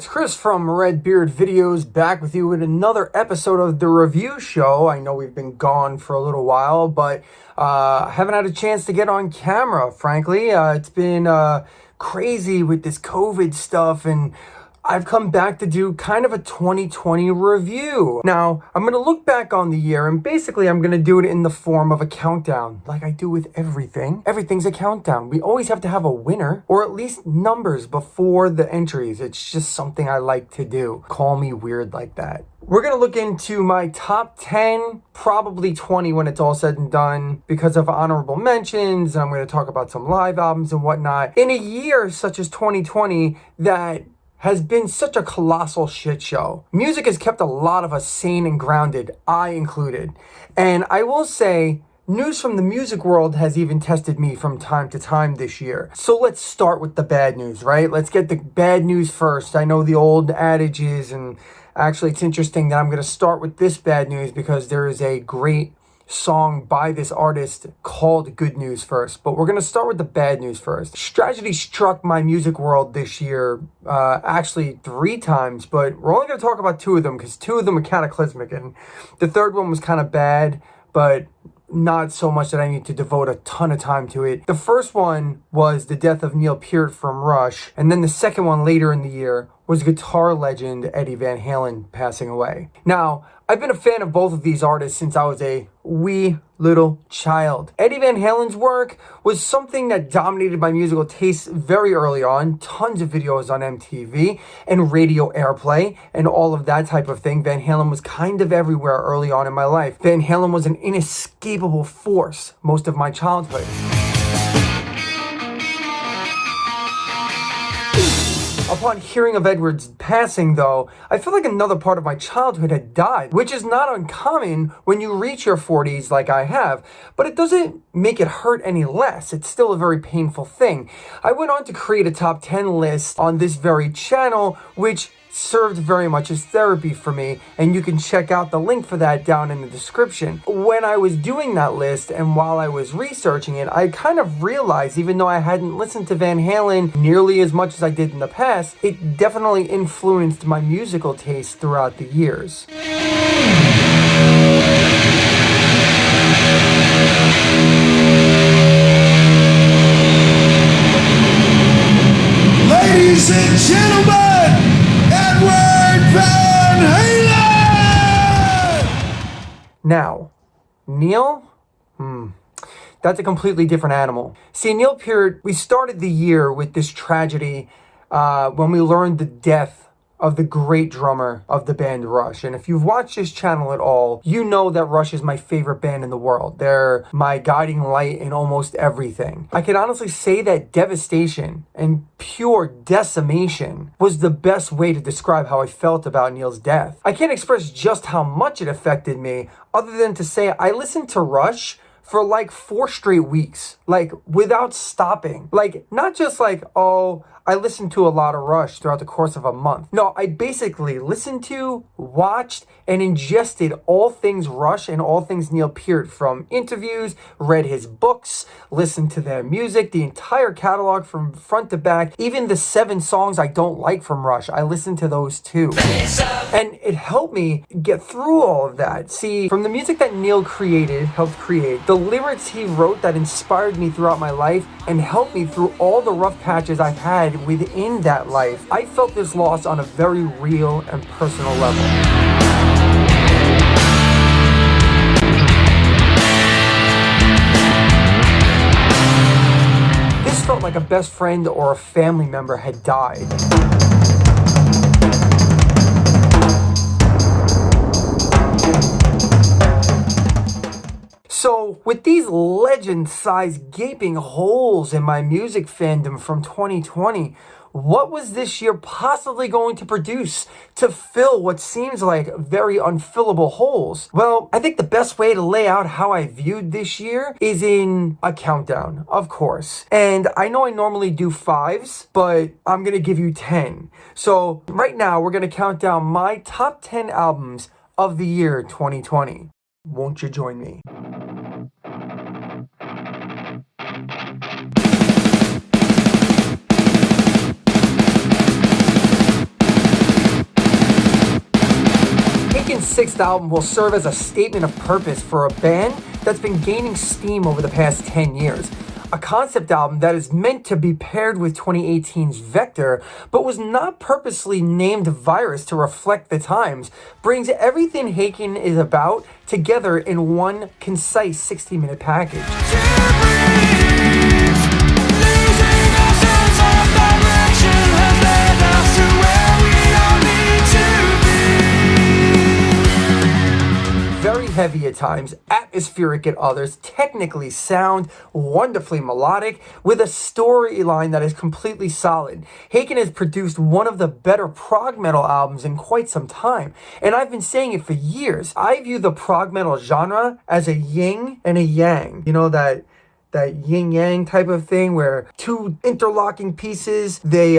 it's Chris from Redbeard Videos back with you with another episode of the review show. I know we've been gone for a little while, but haven't had a chance to get on camera, frankly. It's been crazy with this COVID stuff, and I've come back to do kind of a 2020 review. Now, I'm going to look back on the year, and basically I'm going to do it in the form of a countdown, like I do with everything. Everything's a countdown. We always have to have a winner, or at least numbers before the entries. It's just something I like to do. Call me weird like that. We're going to look into my top 10, probably 20 when it's all said and done, because of honorable mentions. I'm going to talk about some live albums and whatnot. In a year such as 2020 that has been such a colossal shit show. Music has kept a lot of us sane and grounded, I included. And I will say, news from the music world has even tested me from time to time this year. So let's start with the bad news, right? Let's get the bad news first. I know the old adage is, and actually it's interesting that I'm going to start with this bad news because there is a great song by this artist called Good News first, but we're going to start with the bad news first. Tragedy struck my music world this year, actually 3 times, but we're only going to talk about 2 of them because 2 of them are cataclysmic, and the third one was kind of bad, but not so much that I need to devote a ton of time to it. The first one was the death of Neil Peart from Rush, and then the second one later in the year was guitar legend Eddie Van Halen passing away. Now, I've been a fan of both of these artists since I was a wee little child. Eddie Van Halen's work was something that dominated my musical tastes very early on. Tons of videos on MTV and radio airplay and all of that type of thing. Van Halen was kind of everywhere early on in my life. Van Halen was an inescapable force most of my childhood. Upon hearing of Edward's passing, though, I feel like another part of my childhood had died, which is not uncommon when you reach your 40s like I have, but it doesn't make it hurt any less. It's still a very painful thing. I went on to create a top 10 list on this very channel, which served very much as therapy for me, and you can check out the link for that down in the description. When I was doing that list and while I was researching it, I kind of realized, even though I hadn't listened to Van Halen nearly as much as I did in the past, it definitely influenced my musical taste throughout the years. Ladies and gentlemen, Edward Van Halen! Now, Neil? That's a completely different animal. See, Neil Peart, we started the year with this tragedy when we learned the death of the great drummer of the band Rush. And if you've watched this channel at all, you know that Rush is my favorite band in the world. They're my guiding light in almost everything. I can honestly say that devastation and pure decimation was the best way to describe how I felt about Neil's death. I can't express just how much it affected me other than to say I listened to Rush for like 4 straight weeks, like without stopping. Like, not just like, oh, I listened to a lot of Rush throughout the course of a month. No, I basically listened to, watched, and ingested all things Rush and all things Neil Peart, from interviews, read his books, listened to their music, the entire catalog from front to back, even the 7 songs I don't like from Rush, I listened to those too. And it helped me get through all of that. See, from the music that Neil helped create, the lyrics he wrote that inspired me throughout my life and helped me through all the rough patches I've had within that life, I felt this loss on a very real and personal level. This felt like a best friend or a family member had died. So, with these legend-sized gaping holes in my music fandom from 2020, what was this year possibly going to produce to fill what seems like very unfillable holes? Well, I think the best way to lay out how I viewed this year is in a countdown, of course. And I know I normally do 5s, but I'm going to give you 10. So, right now, we're going to count down my top 10 albums of the year 2020. Won't you join me? sixth album will serve as a statement of purpose for a band that's been gaining steam over the past 10 years. A concept album that is meant to be paired with 2018's Vector, but was not purposely named Virus to reflect the times, brings everything Haken is about together in one concise 60-minute package. Very heavy at times, atmospheric at others, technically sound, wonderfully melodic, with a storyline that is completely solid. Haken has produced one of the better prog metal albums in quite some time, and I've been saying it for years. I view the prog metal genre as a yin and a yang. You know, that yin-yang type of thing where two interlocking pieces, they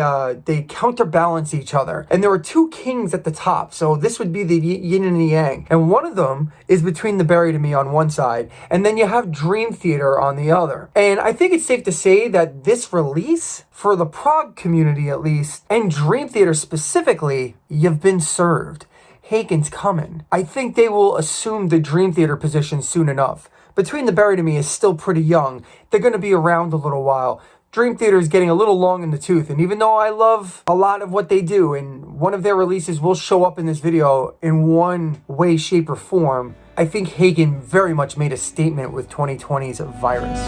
counterbalance each other. And there are two kings at the top, so this would be the yin and the yang. And one of them is between the Bury to Me on one side, and then you have Dream Theater on the other. And I think it's safe to say that this release, for the prog community at least, and Dream Theater specifically, you've been served. Haken's coming. I think they will assume the Dream Theater position soon enough. Between the Bury to Me is still pretty young. They're going to be around a little while. Dream Theater is getting a little long in the tooth, and even though I love a lot of what they do, and one of their releases will show up in this video in one way, shape, or form, I think Haken very much made a statement with 2020's Virus.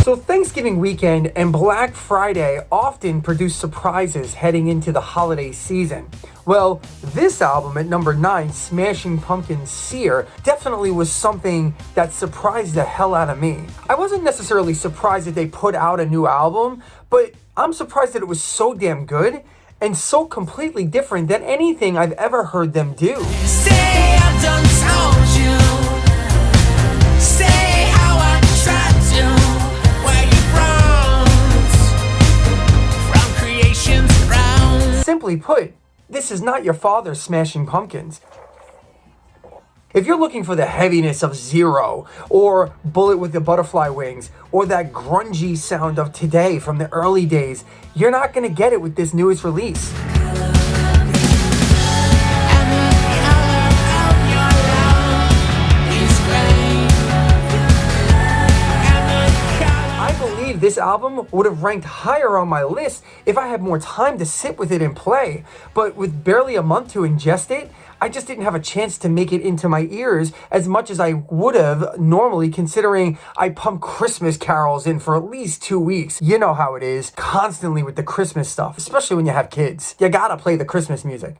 So Thanksgiving weekend and Black Friday often produce surprises heading into the holiday season. Well, this album at number 9, Smashing Pumpkins' Sear, definitely was something that surprised the hell out of me. I wasn't necessarily surprised that they put out a new album, but I'm surprised that it was so damn good and so completely different than anything I've ever heard them do. Say I done told you. Say how I tried to. Simply put, this is not your father's Smashing Pumpkins. If you're looking for the heaviness of Zero, or Bullet with the Butterfly Wings, or that grungy sound of Today from the early days, you're not going to get it with this newest release. This album would have ranked higher on my list if I had more time to sit with it and play, but with barely a month to ingest it, I just didn't have a chance to make it into my ears as much as I would have normally, considering I pump Christmas carols in for at least 2 weeks. You know how it is, constantly with the Christmas stuff, especially when you have kids. You gotta play the Christmas music.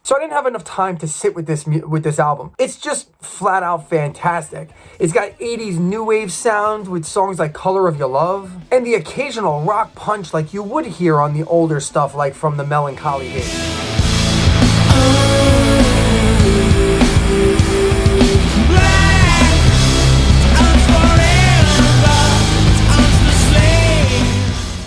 So I didn't have enough time to sit with this album. It's just flat out fantastic. It's got 80s new wave sound with songs like Color of Your Love, and the occasional rock punch like you would hear on the older stuff like from the Melancholy days.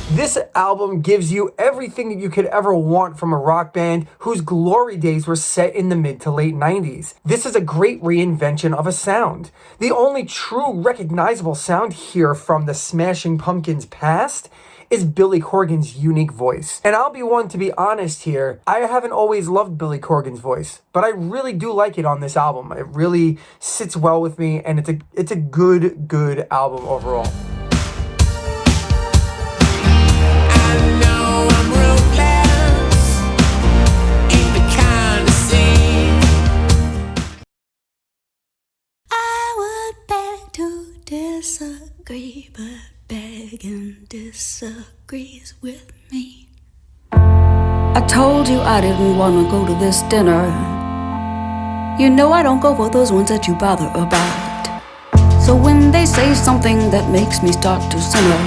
This album gives you everything that you could ever want from a rock band whose glory days were set in the mid to late 90s. This is a great reinvention of a sound. The only true recognizable sound here from the Smashing Pumpkins past is Billy Corgan's unique voice. And I'll be one to be honest here, I haven't always loved Billy Corgan's voice, but I really do like it on this album. It really sits well with me, and it's a good album overall. Disagree, but begging disagrees with me. I told you I didn't wanna go to this dinner. You know I don't go for those ones that you bother about. So when they say something that makes me start to simmer,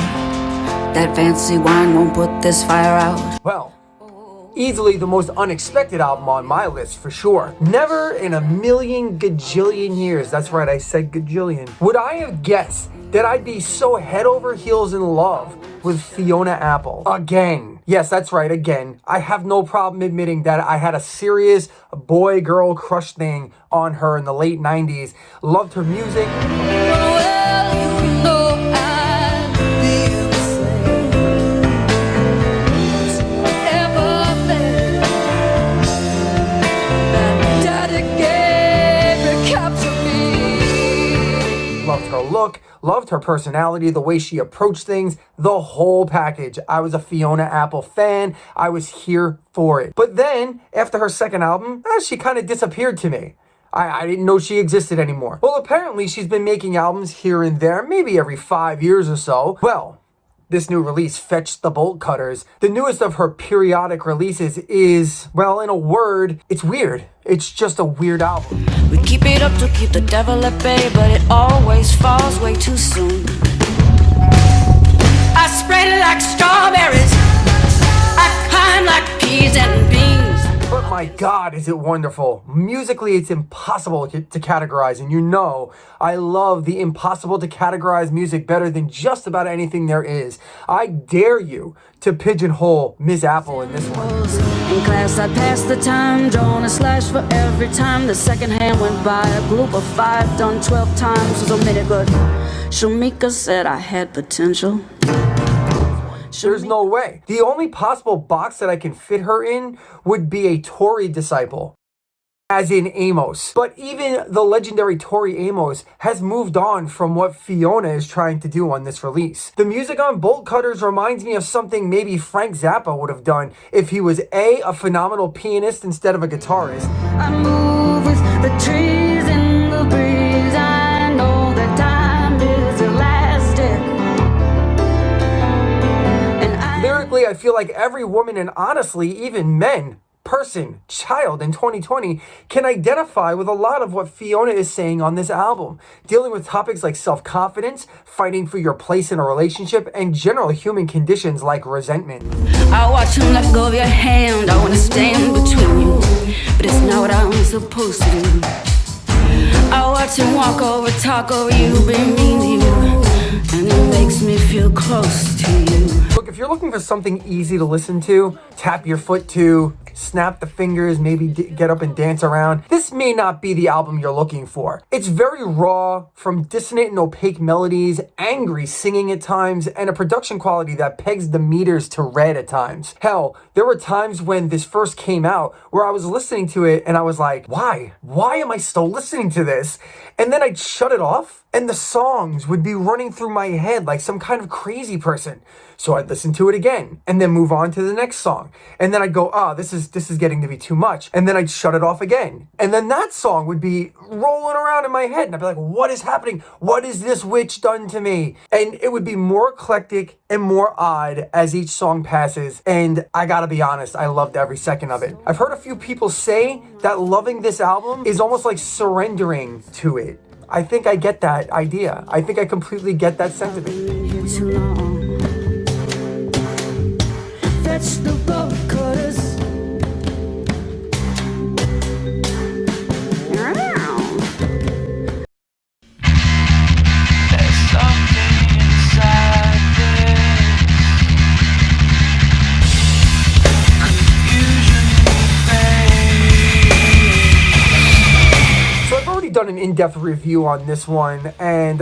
that fancy wine won't put this fire out. Well, Easily the most unexpected album on my list, for sure. Never in a million gajillion years, that's right, I said gajillion, would I have guessed that I'd be so head over heels in love with Fiona Apple. Again. Yes, that's right, again. I have no problem admitting that I had a serious boy-girl crush thing on her in the late 90s. Loved her music. Loved her look, loved her personality, the way she approached things, the whole package. I was a Fiona Apple fan. I was here for it. But then, after her second album, she kind of disappeared to me. I didn't know she existed anymore. Well, apparently she's been making albums here and there, maybe every 5 years or so. Well, this new release fetched the bolt cutters. The newest of her periodic releases is, well, in a word, it's weird. It's just a weird album. We keep it up to keep the devil at bay, but it always falls way too soon. I spread it like strawberries. I climb like peas and beans. But my God, is it wonderful. Musically, it's impossible to categorize, and you know I love the impossible to categorize music better than just about anything there is. I dare you to pigeonhole Ms. Apple in this one. In class, I passed the time, drawn a slash for every time the second hand went by. A group of 5 done 12 times was omitted, but Shamika said I had potential. There's no way. The only possible box that I can fit her in would be a Tory disciple, as in Amos. But even the legendary Tori Amos has moved on from what Fiona is trying to do on this release. The music on Bolt Cutters reminds me of something maybe Frank Zappa would have done if he was a phenomenal pianist instead of a guitarist. I move with the trees in the breeze. I know that time is elastic. Lyrically, I feel like every woman, and honestly, even men, person, child in 2020 can identify with a lot of what Fiona is saying on this album, dealing with topics like self-confidence, fighting for your place in a relationship, and general human conditions like resentment. I watch you let go of your hand. I want to stand between you, but it's not what I'm supposed to do. I watch him walk over, talk over you, be mean to you, and it makes me feel close to you. Look, if you're looking for something easy to listen to, tap your foot to, snap the fingers, maybe get up and dance around, this may not be the album you're looking for. It's very raw, from dissonant and opaque melodies, angry singing at times, and a production quality that pegs the meters to red at times. Hell, there were times when this first came out where I was listening to it and I was like, why? Why am I still listening to this? And then I'd shut it off and the songs would be running through my head like some kind of crazy person. So I'd listen to it again and then move on to the next song. And then I'd go, this is getting to be too much. And then I'd shut it off again. And then that song would be rolling around in my head. And I'd be like, what is happening? What is this witch done to me? And it would be more eclectic and more odd as each song passes. And I gotta be honest, I loved every second of it. I've heard a few people say that loving this album is almost like surrendering to it. I think I get that idea. I think I completely get that sentiment. Fetch the bolt cutters. There's something inside this confusion So I've already done an in-depth review on this one, and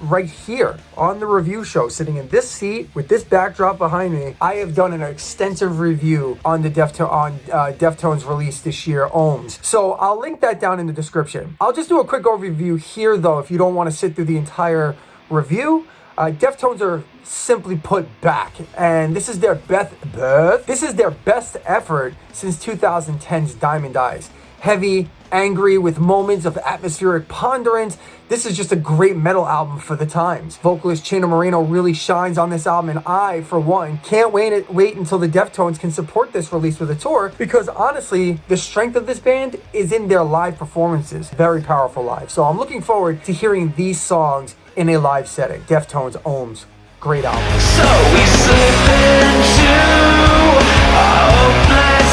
right here on the review show, sitting in this seat with this backdrop behind me, I have done an extensive review on the Deftones release this year, Ohms. So I'll link that down in the description. I'll just do a quick overview here, though, if you don't want to sit through the entire review. Deftones are simply put back, and this is their best effort since 2010's Diamond Eyes. Heavy, angry, with moments of atmospheric ponderance. This is just a great metal album for the times. Vocalist Chino Moreno really shines on this album, and I, for one, can't wait until the Deftones can support this release with a tour, because honestly, the strength of this band is in their live performances. Very powerful live. So I'm looking forward to hearing these songs in a live setting. Deftones, Ohms, great album. So we slip into a hopeless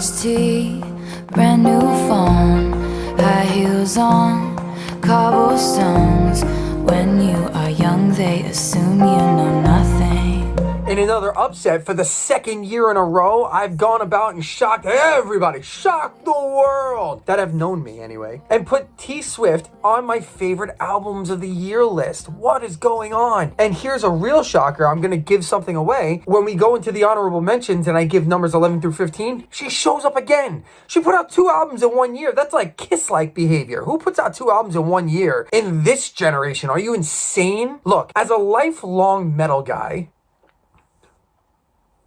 iced tea, brand new phone, high heels on, cobblestones. When you are young, they assume you know nothing. In another upset, for the second year in a row, I've gone about and shocked everybody, shocked the world that have known me anyway, and put T Swift on my favorite albums of the year list. What is going on? And here's a real shocker. I'm going to give something away. When we go into the honorable mentions and I give numbers 11 through 15, she shows up again. She put out 2 albums in 1 year. That's like Kiss-like behavior. Who puts out 2 albums in 1 year in this generation? Are you insane? Look, as a lifelong metal guy,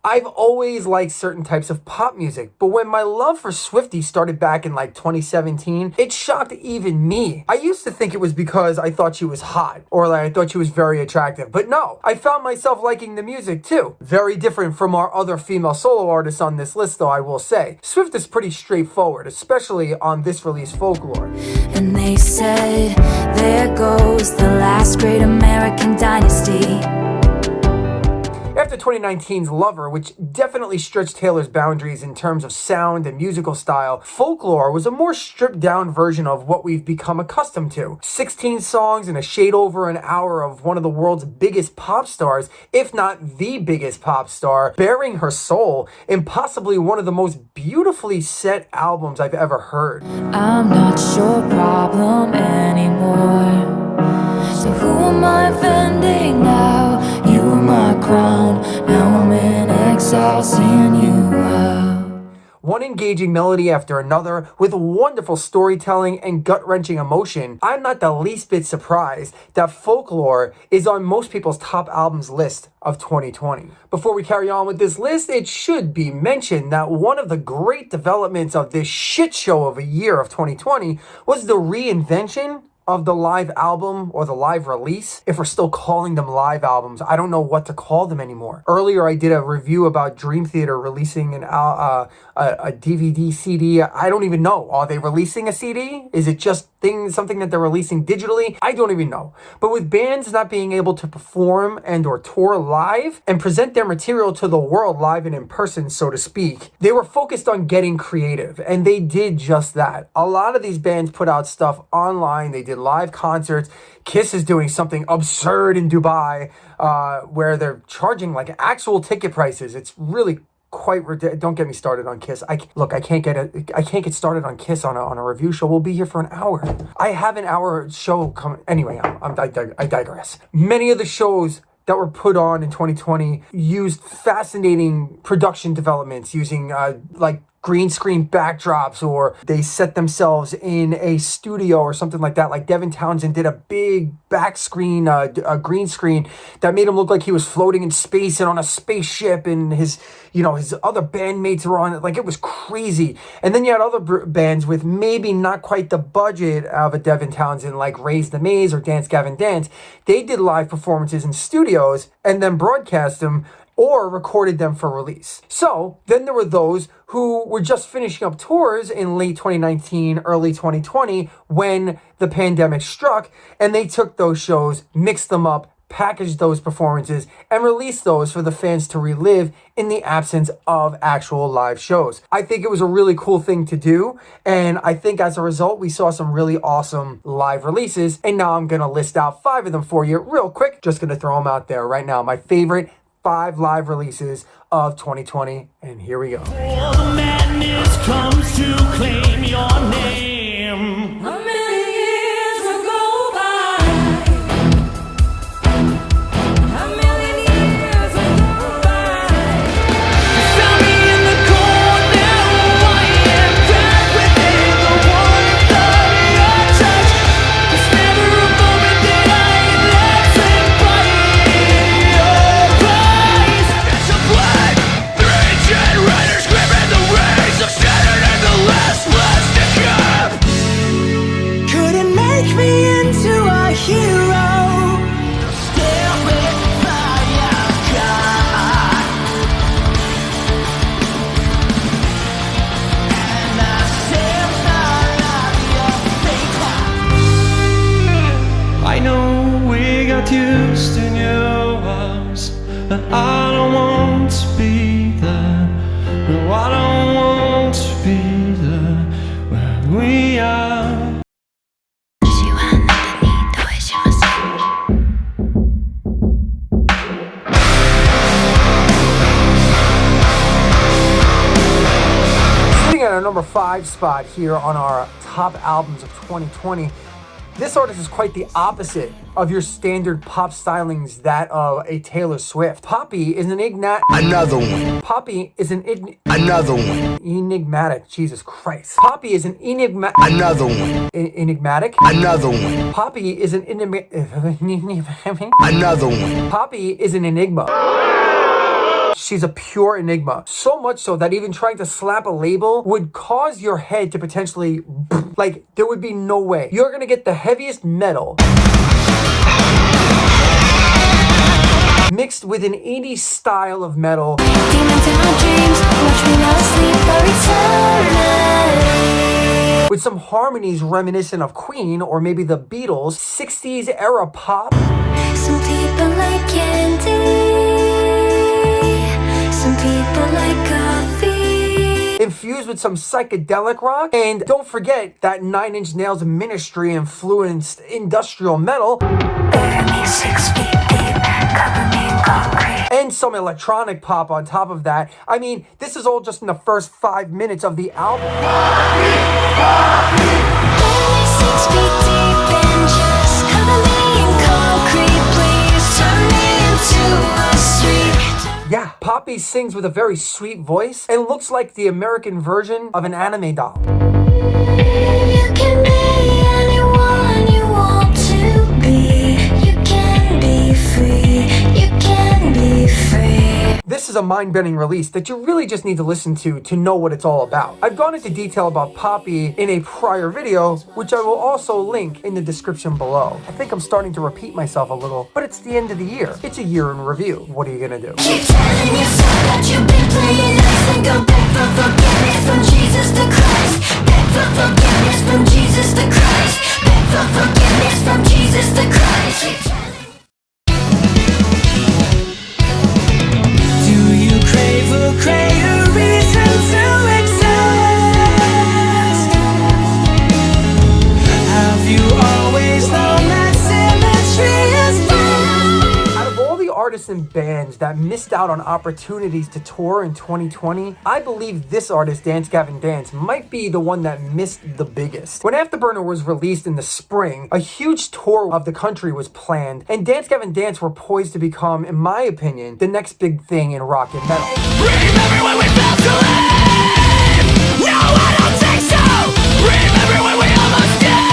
I've always liked certain types of pop music, but when my love for Swiftie started back in like 2017, it shocked even me. I used to think it was because I thought she was hot, or like I thought she was very attractive, but no, I found myself liking the music too. Very different from our other female solo artists on this list though, I will say. Swift is pretty straightforward, especially on this release, Folklore. And they said, there goes the last great American dynasty. After 2019's Lover, which definitely stretched Taylor's boundaries in terms of sound and musical style, Folklore was a more stripped down version of what we've become accustomed to. 16 songs and a shade over an hour of one of the world's biggest pop stars, if not the biggest pop star, bearing her soul in possibly one of the most beautifully set albums I've ever heard. I'm not your problem anymore. So who am I offending now? You were my crown. Now I'm in exile, seeing you out. One engaging melody after another, with wonderful storytelling and gut-wrenching emotion, I'm not the least bit surprised that Folklore is on most people's top albums list of 2020. Before we carry on with this list, it should be mentioned that one of the great developments of this shit show of a year of 2020 was the reinvention of the live album or the live release. If we're still calling them live albums, I don't know what to call them anymore. Earlier, I did a review about Dream Theater releasing a DVD, CD. I don't even know. Are they releasing a CD? Is it just something that they're releasing digitally? I don't even know. But with bands not being able to perform and or tour live and present their material to the world live and in person, so to speak, they were focused on getting creative, and they did just that. A lot of these bands put out stuff online. They did live concerts. Kiss is doing something absurd in Dubai, where they're charging like actual ticket prices. It's really quite ridiculous. Don't get me started on Kiss. I can't get started on Kiss on a review show. We'll be here for an hour. I have an hour show coming. Anyway, I digress. Many of the shows that were put on in 2020 used fascinating production developments using like green screen backdrops, or they set themselves in a studio or something like that. Like Devin Townsend did a big back screen, a green screen that made him look like he was floating in space and on a spaceship, and his other bandmates were on it. Like, it was crazy. And then you had other bands with maybe not quite the budget of a Devin Townsend, like Raise the Maze or Dance Gavin Dance. They did live performances in studios and then broadcast them or recorded them for release. So then there were those who were just finishing up tours in late 2019, early 2020, when the pandemic struck, and they took those shows, mixed them up, packaged those performances, and released those for the fans to relive in the absence of actual live shows. I think it was a really cool thing to do, and I think as a result, we saw some really awesome live releases, and now I'm gonna list out 5 of them for you real quick. Just gonna throw them out there right now. My favorite 5 live releases of 2020, and here we go. All the madness comes to claim your name. A million years will go by. A million years will go by. Found me in the corner, lying back within the warmth of your touch. There's never a moment that I ain't absent by your eyes. It's a blood, the ancient riders gripping the reins of shattered and the last to come. Couldn't make me into a hero. Still with fire, God. And I still thought of your fate. I know we got used in your arms, but I don't want to be there. No, I don't want to 5 spot here on our top albums of 2020. This artist is quite the opposite of your standard pop stylings, that of a Taylor Swift. Poppy is an Another one. Poppy is an Another one. enigmatic. Jesus Christ. Poppy is an Another one. enigmatic. Another one. Poppy is an Another one. Poppy is an enigma. She's a pure enigma. So much so that even trying to slap a label would cause your head to potentially, like, there would be no way. You're gonna get the heaviest metal mixed with an 80s style of metal with some harmonies reminiscent of Queen or maybe the Beatles, 60s era pop. Some people like candy, some people like coffee. Infused with some psychedelic rock. And don't forget that 9 Inch Nails Ministry influenced industrial metal. Bury me 6 feet deep, cover me in concrete. And some electronic pop on top of that. I mean, this is all just in the first 5 minutes of the album. Bury me 6 feet deep and just cover me in concrete. Please turn me into a street. Yeah, Poppy sings with a very sweet voice and looks like the American version of an anime doll. You can be anyone you want to be. You can be free. You can be free. This is a mind-bending release that you really just need to listen to know what it's all about. I've gone into detail about Poppy in a prior video, which I will also link in the description below. I think I'm starting to repeat myself a little, but it's the end of the year. It's a year in review. What are you gonna do? Keep telling yourself that you've been playing nice and go beg for forgiveness from Jesus the Christ. Beg for forgiveness from Jesus the Christ. Beg for forgiveness from Jesus the Christ. Keep telling- Do you crave a greater reason to exist? Have you always known that symmetry is found? Out of all the artists and bands that missed out on opportunities to tour in 2020, I believe this artist, Dance Gavin Dance, might be the one that missed the biggest. When Afterburner was released in the spring, a huge tour of the country was planned, and Dance Gavin Dance were poised to become, in my opinion, the next big thing in rock and metal. Remember when we felt to live? No, I don't think so. Remember when we almost did?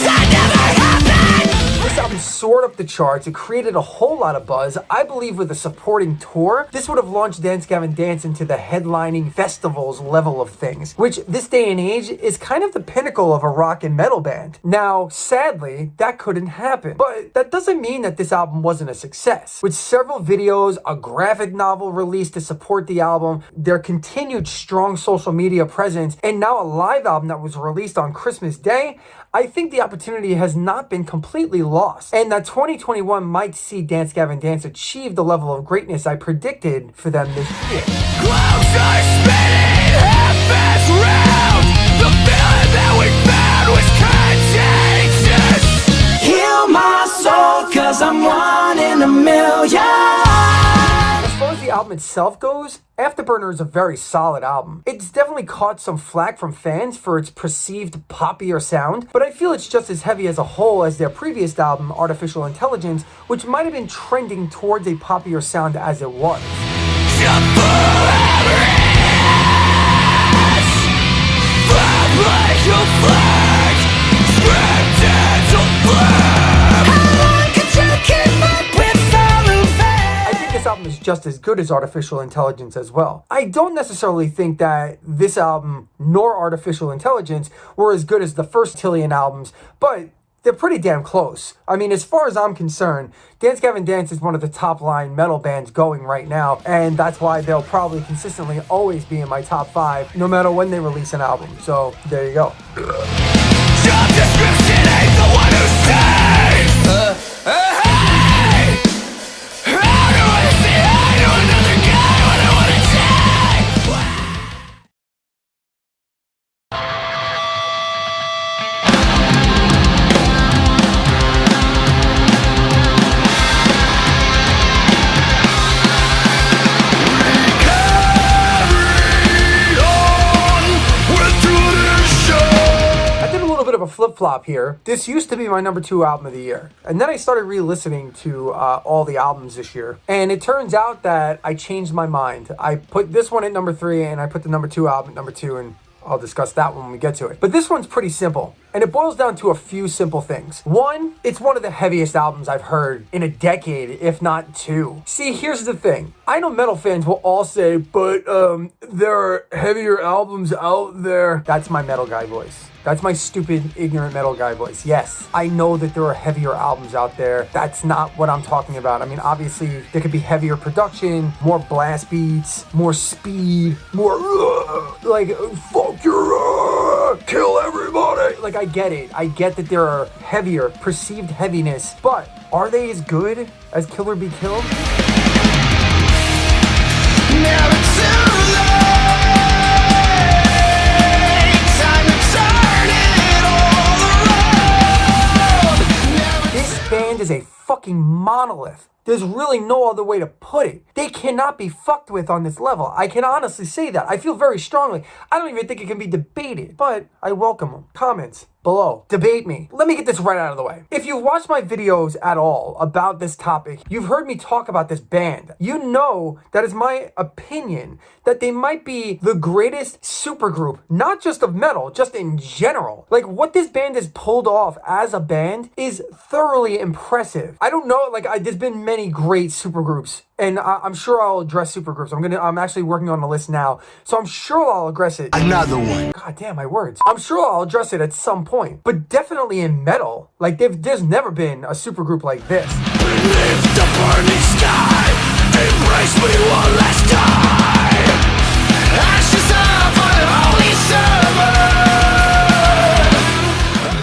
That never happened. This album soared up the charts. It created a whole lot of buzz. I believe with a supporting tour, this would have launched Dance Gavin Dance into the headlining festivals level of things, which this day and age is kind of the pinnacle of a rock and metal band. Now, sadly, that couldn't happen, but that doesn't mean that this album wasn't a success. With several videos, a graphic novel released to support the album, their continued strong social media presence, and now a live album that was released on Christmas Day, I think the opportunity has not been completely lost, and that 2021 might see Dance Gavin Dance achieve the level of greatness I predicted for them this year. Clouds are spinning half-fast round. The feeling that we found was contagious. Heal my soul, 'cause I'm 1 in a million. As far as the album itself goes, Afterburner is a very solid album. It's definitely caught some flack from fans for its perceived poppier sound, but I feel it's just as heavy as a whole as their previous album, Artificial Intelligence, which might have been trending towards a poppier sound as it was. I think this album is just as good as Artificial Intelligence as well. I don't necessarily think that this album nor Artificial Intelligence were as good as the first Tillion albums, but they're pretty damn close. I mean, as far as I'm concerned, Dance Gavin Dance is one of the top line metal bands going right now, and that's why they'll probably consistently always be in my top 5, no matter when they release an album. So, there you go. Job description ain't the one who saves. Hey! How do I say hi to another guy when I wanna take? Carry on. flip-flop here. This used to be my number 2 album of the year. And then I started re-listening to all the albums this year. And it turns out that I changed my mind. I put this one at number 3 and I put the number 2 album at number 2, and I'll discuss that when we get to it. But this one's pretty simple, and it boils down to a few simple things. One, it's one of the heaviest albums I've heard in a decade, if not 2. See, here's the thing. I know metal fans will all say, but there are heavier albums out there. That's my metal guy voice. That's my stupid, ignorant metal guy voice. Yes, I know that there are heavier albums out there. That's not what I'm talking about. I mean, obviously, there could be heavier production, more blast beats, more speed, more, like, fuck your, kill everybody. Like, I get it. I get that there are heavier, perceived heaviness, but are they as good as Killer Be Killed? Never too late. Time to turn it all around. This band is a fucking monolith. There's really no other way to put it. They cannot be fucked with on this level. I can honestly say that. I feel very strongly. I don't even think it can be debated, but I welcome them. Comments below. Debate me. Let me get this right out of the way. If you've watched my videos at all about this topic, you've heard me talk about this band. You know that it's my opinion that they might be the greatest supergroup, not just of metal, just in general. Like, what this band has pulled off as a band is thoroughly impressive. I don't know, like, there's been many great supergroups, and I'm sure I'll address supergroups. I'm actually working on a list now, so I'm sure I'll address it. Another one. God damn, my words. I'm sure I'll address it at some point, but definitely in metal. Like, there's never been a supergroup like this. Beneath the burning sky, embrace me one last time. Ashes of unholy servant.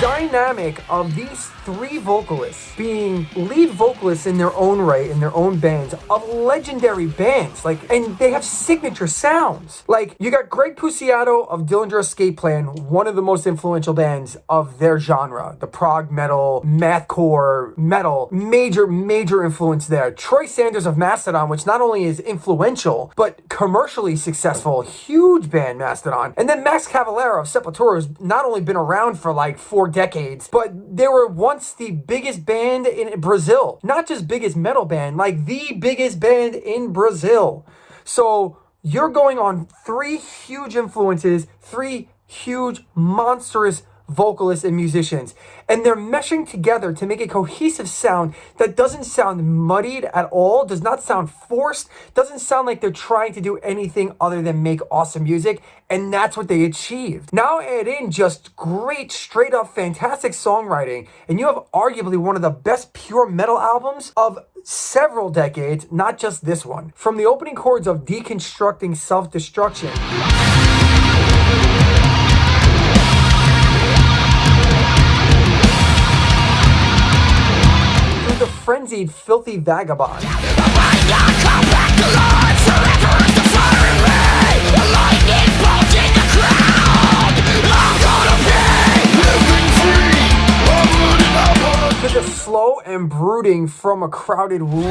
Dynamic of these 3 vocalists being lead vocalists in their own right, in their own bands, of legendary bands, like, and they have signature sounds. Like, you got Greg Puciato of Dillinger Escape Plan, one of the most influential bands of their genre, the prog metal, mathcore metal, major influence there. Troy Sanders of Mastodon, which not only is influential, but commercially successful, huge band Mastodon. And then Max Cavalera of Sepultura has not only been around for like 4 decades, but they were once the biggest band in Brazil. Not just biggest metal band, like the biggest band in Brazil. So you're going on 3 huge influences, 3 huge, monstrous vocalists and musicians, and they're meshing together to make a cohesive sound that doesn't sound muddied at all, does not sound forced, doesn't sound like they're trying to do anything other than make awesome music, and that's what they achieved. Now add in just great, straight up, fantastic songwriting, and you have arguably one of the best pure metal albums of several decades, not just this one. From the opening chords of Deconstructing Self-Destruction, the frenzied Filthy Vagabond, to the slow and brooding From a Crowded Room,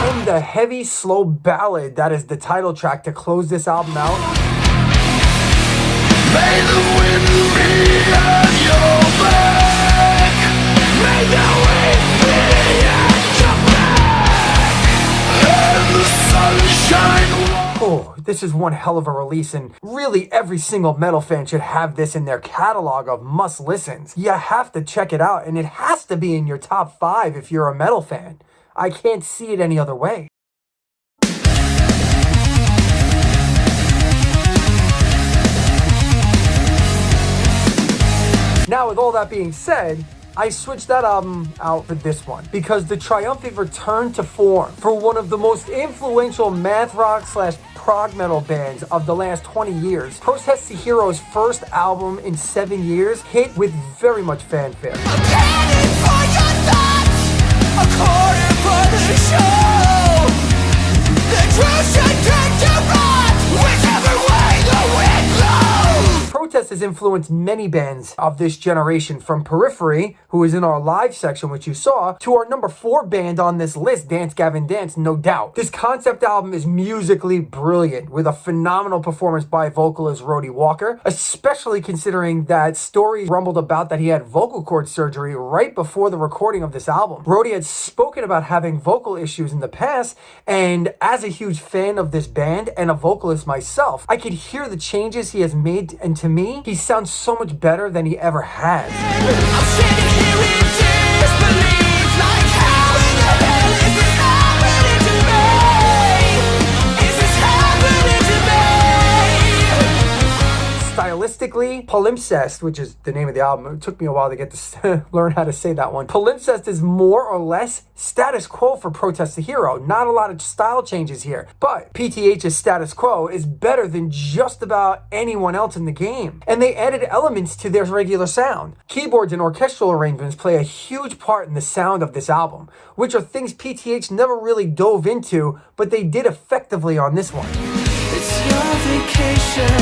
and the heavy, slow ballad that is the title track to close this album out. May the wind be at your back. May the wind be at your back. And the sunshine. Oh, this is one hell of a release, and really every single metal fan should have this in their catalog of must listens. You have to check it out, and it has to be in your top 5 if you're a metal fan. I can't see it any other way. Now, with all that being said, I switched that album out for this one because the triumphant return to form for one of the most influential math rock / prog metal bands of the last 20 years, Protest to Hero's first album in 7 years, hit with very much fanfare. Protest has influenced many bands of this generation, from Periphery, who is in our live section, which you saw, to our number 4 band on this list, Dance Gavin Dance, no doubt. This concept album is musically brilliant, with a phenomenal performance by vocalist Rhodey Walker, especially considering that stories rumbled about that he had vocal cord surgery right before the recording of this album. Rhodey had spoken about having vocal issues in the past, and as a huge fan of this band and a vocalist myself, I could hear the changes he has made, and to me, he sounds so much better than he ever has. I'm standing here in disbelief, like how in the hell is this happening to me? Is this happening to me? Stylistically, Palimpsest, which is the name of the album, it took me a while to get to learn how to say that one. Palimpsest is more or less status quo for Protest the Hero. Not a lot of style changes here, but PTH's status quo is better than just about anyone else in the game. And they added elements to their regular sound. Keyboards and orchestral arrangements play a huge part in the sound of this album, which are things PTH never really dove into, but they did effectively on this one. It's your vacation,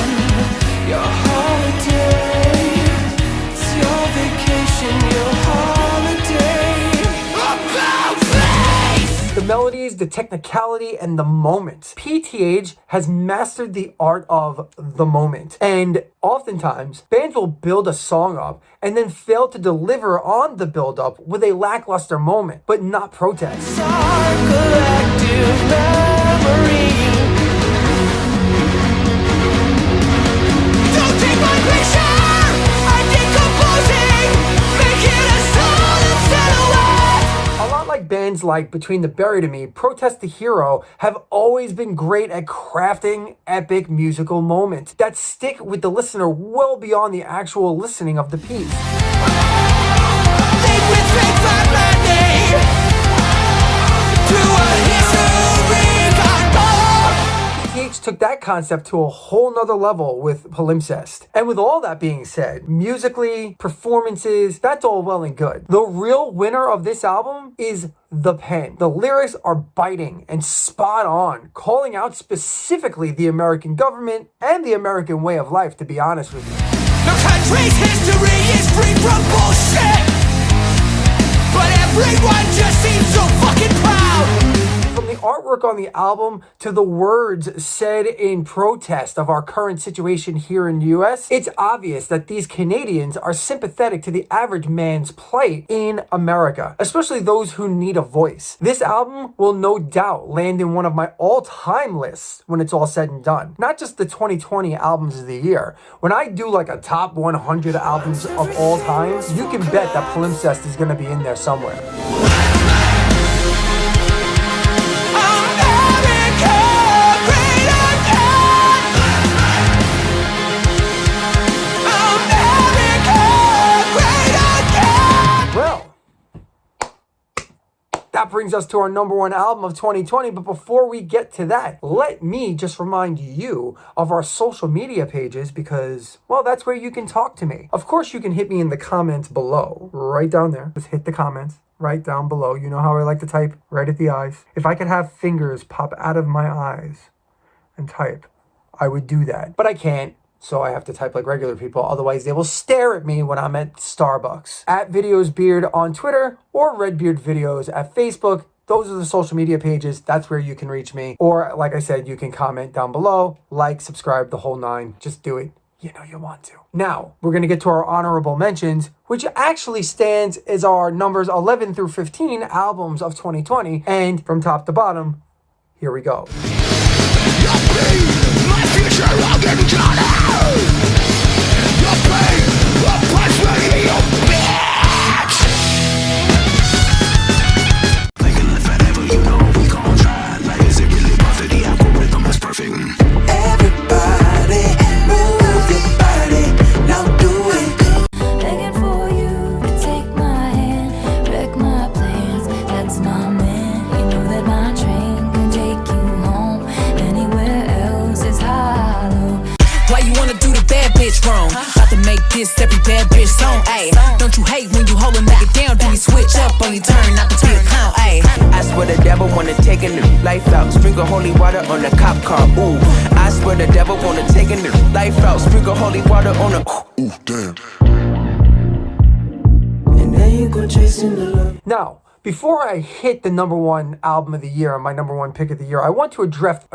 your holiday. It's your vacation, your holiday. About face! The melodies, the technicality, and the moment. PTH has mastered the art of the moment. And oftentimes, bands will build a song up and then fail to deliver on the build-up with a lackluster moment, but not Protest. Our collective memory. Don't take my picture! I'm decomposing! Make it a solid silhouette! A lot like bands like Between the Buried and Me, Protest the Hero have always been great at crafting epic musical moments that stick with the listener well beyond the actual listening of the piece. Lead with faith and landing through a history gone wrong. PTH took that concept to a whole nother level with Palimpsest. And with all that being said, musically, performances, that's all well and good. The real winner of this album is the pen. The lyrics are biting and spot on, calling out specifically the American government and the American way of life, to be honest with you. No country's history is free from bullshit, but everyone just seems so fucking proud. From the artwork on the album to the words said in protest of our current situation here in the US, it's obvious that these Canadians are sympathetic to the average man's plight in America, especially those who need a voice. This album will no doubt land in one of my all-time lists when it's all said and done. Not just the 2020 albums of the year. When I do like a top 100 albums of all time, you can bet that Palimpsest is going to be in there somewhere. That brings us to our number 1 album of 2020, but before we get to that, let me just remind you of our social media pages because, well, that's where you can talk to me. Of course, you can hit me in the comments below, right down there. Just hit the comments right down below. You know how I like to type, right at the eyes. If I could have fingers pop out of my eyes and type, I would do that, but I can't. So I have to type like regular people, otherwise they will stare at me when I'm at Starbucks. At VideosBeard on Twitter or Redbeard Videos at Facebook. Those are the social media pages. That's where you can reach me. Or like I said, you can comment down below, like, subscribe, the whole 9. Just do it. You know you want to. Now, we're going to get to our honorable mentions, which actually stands as our numbers 11 through 15 albums of 2020. And from top to bottom, here we go. My future, I'll get done. Your pain, will punch me, you bitch. They can live forever, you know we gon' try. Like, is it really worth it? The algorithm is perfect. Everybody, move your body, now do it. Begging for you to take my hand, wreck my plans. That's my man. You know that my train can take you home. Anywhere else is hollow. Why you wanna do the bad bitch wrong. About to make this every bad bitch song, ayy. Don't you hate when you hold a nigga down? Do we switch up on you, turn not to be a clown, ayy. I swear the devil wanna take a new life out. Sprinkle holy water on the cop car, ooh. I swear the devil wanna take a new life out. Sprinkle holy water on the ooh, damn. And then you go chasing the love. Now, before I hit the number one album of the year and my number one pick of the year, I want to address.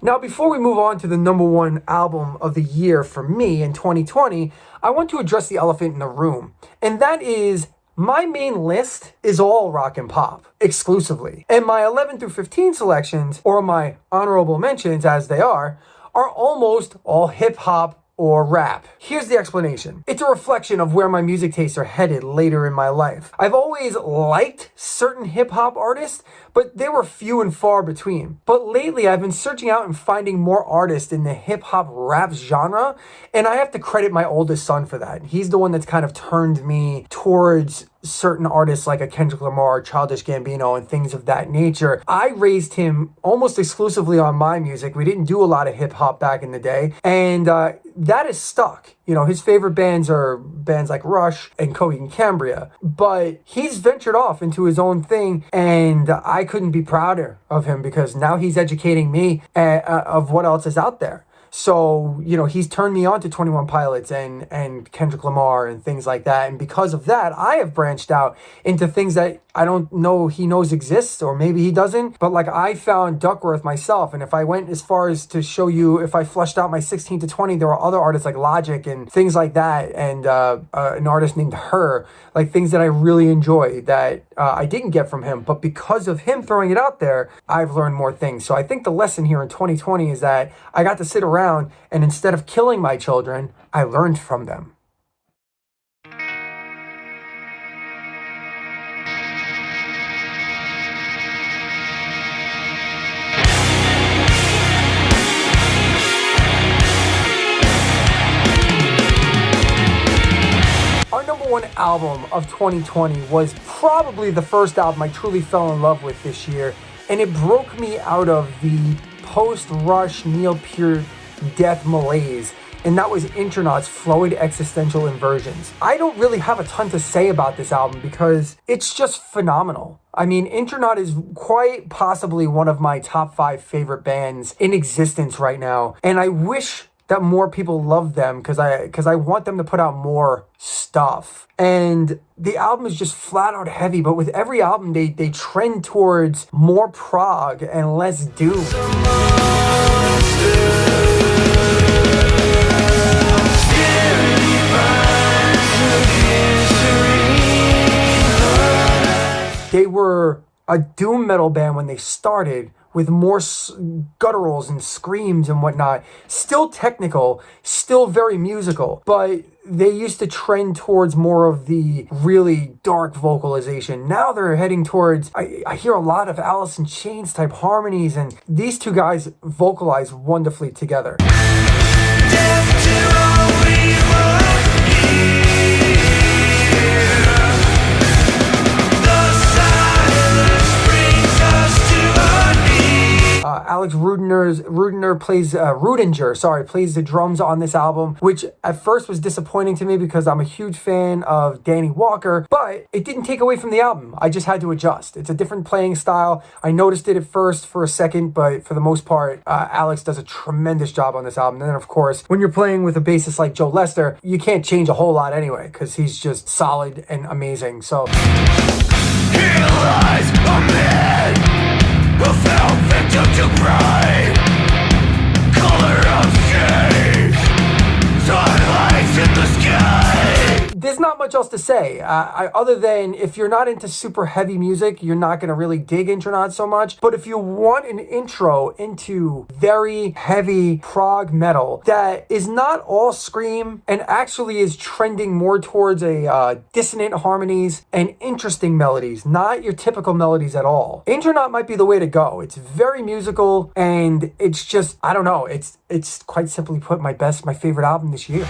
Now, before we move on to the number one album of the year for me in 2020, I want to address the elephant in the room. And that is, my main list is all rock and pop, exclusively. And my 11 through 15 selections, or my honorable mentions as they are almost all hip hop or rap. Here's the explanation. It's a reflection of where my music tastes are headed later in my life. I've always liked certain hip hop artists, but they were few and far between. But lately I've been searching out and finding more artists in the hip hop rap genre, and I have to credit my oldest son for that. He's the one that's kind of turned me towards certain artists like a Kendrick Lamar, Childish Gambino, and things of that nature. I raised him almost exclusively on my music. We didn't do a lot of hip hop back in the day, and that is stuck. You know, his favorite bands are bands like Rush and Coheed and Cambria, but he's ventured off into his own thing, and I couldn't be prouder of him because now he's educating me of what else is out there. So, you know, he's turned me on to 21 Pilots and Kendrick Lamar and things like that. And because of that, I have branched out into things that I don't know he knows exists, or maybe he doesn't. But like, I found Duckworth myself. And if I went as far as to show you, if I fleshed out my 16 to 20, there were other artists like Logic and things like that. And an artist named Her, like things that I really enjoy that I didn't get from him. But because of him throwing it out there, I've learned more things. So I think the lesson here in 2020 is that I got to sit around, and instead of killing my children, I learned from them. Our number one album of 2020 was probably the first album I truly fell in love with this year, and it broke me out of the post-Rush Neil Peart death malaise, and that was Intronaut's Floyd Existential Inversions. I don't really have a ton to say about this album because it's just phenomenal. I mean, Intronaut is quite possibly one of my top 5 favorite bands in existence right now, and I wish that more people love them because I want them to put out more stuff. And the album is just flat out heavy, but with every album they trend towards more prog and less doom. They were a doom metal band when they started, with more gutturals and screams and whatnot. Still technical, still very musical, but they used to trend towards more of the really dark vocalization. Now they're heading towards, I hear a lot of Alice in Chains type harmonies, and these two guys vocalize wonderfully together. Alex Rudinger plays the drums on this album, which at first was disappointing to me because I'm a huge fan of Danny Walker, but it didn't take away from the album. I just had to adjust. It's a different playing style. I noticed it at first for a second, but for the most part, Alex does a tremendous job on this album. And then, of course, when you're playing with a bassist like Joe Lester, you can't change a whole lot anyway because he's just solid and amazing. So Here lies a man who fell victim to pride. Color of shades, sunlight in the sky. there's not much else to say, other than if you're not into super heavy music, you're not going to really dig Intronaut so much. But if you want an intro into very heavy prog metal that is not all scream and actually is trending more towards a dissonant harmonies and interesting melodies, not your typical melodies at all, Intronaut might be the way to go. It's very musical, and it's just, I don't know, it's quite simply put my favorite album this year.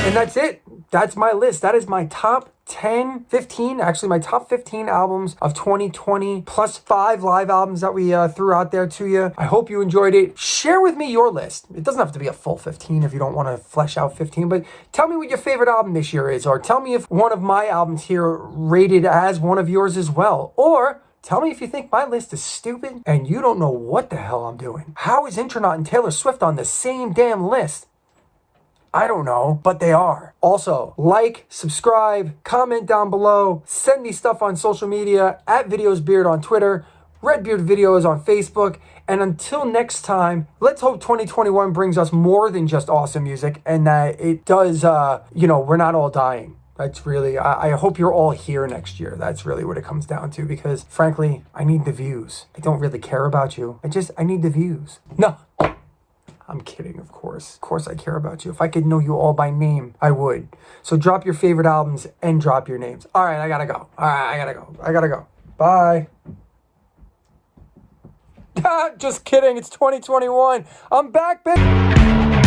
And that's it. That's my list. That is my top 10, 15, actually my top 15 albums of 2020, plus 5 live albums that we threw out there to you. I hope you enjoyed it. Share with me your list. It doesn't have to be a full 15 if you don't want to flesh out 15, but tell me what your favorite album this year is, or tell me if one of my albums here rated as one of yours as well, or tell me if you think my list is stupid and you don't know what the hell I'm doing. How is Intronaut and Taylor Swift on the same damn list? I don't know, but they are. Also, like, subscribe, comment down below, send me stuff on social media, at VideosBeard on Twitter, Redbeard Videos on Facebook, and until next time, let's hope 2021 brings us more than just awesome music, and that it does, we're not all dying. That's really, I hope you're all here next year. That's really what it comes down to, because frankly, I need the views. I don't really care about you. I need the views. No. I'm kidding, of course. Of course I care about you. If I could know you all by name, I would. So drop your favorite albums and drop your names. All right, I gotta go. I gotta go. Bye. Just kidding. It's 2021. I'm back, baby.